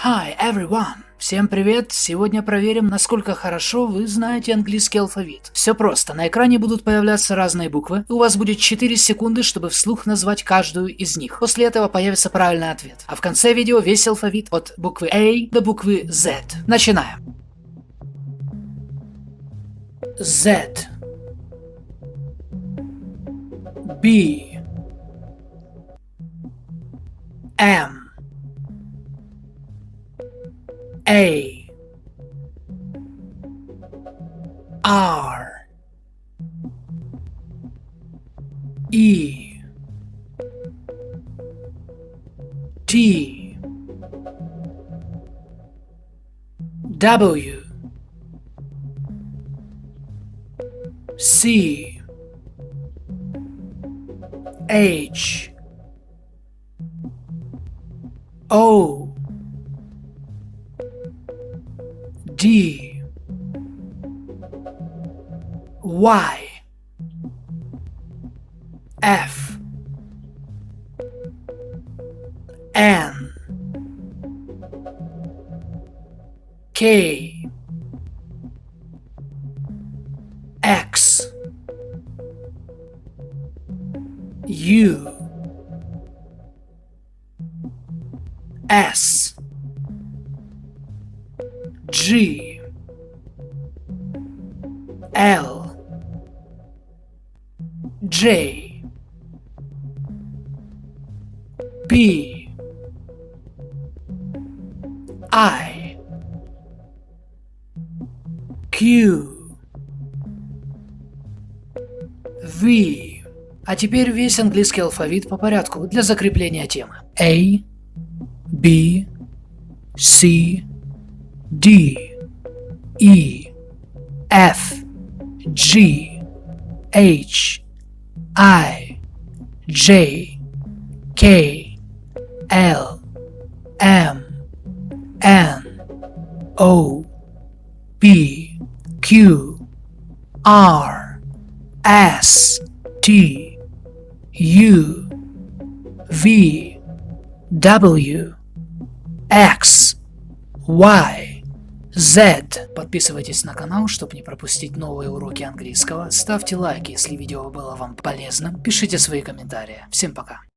Hi everyone! Всем привет! Сегодня проверим, насколько хорошо вы знаете английский алфавит. Все просто. На экране будут появляться разные буквы, и у вас будет 4 секунды, чтобы вслух назвать каждую из них. После этого появится правильный ответ. А в конце видео весь алфавит от буквы A до буквы Z. Начинаем. Z, B, M, A, R, E, T, W, C, H, O, D, Y, F, N, K, X, U, S, G, L, J, P, I, Q, V. А теперь весь английский алфавит по порядку для закрепления темы. A, B, C, D, E, F, G, H, I, J, K, L, M, N, O, P, Q, R, S, T, U, V, W, X, Y, Z. Подписывайтесь на канал, чтобы не пропустить новые уроки английского. Ставьте лайк, если видео было вам полезным. Пишите свои комментарии. Всем пока.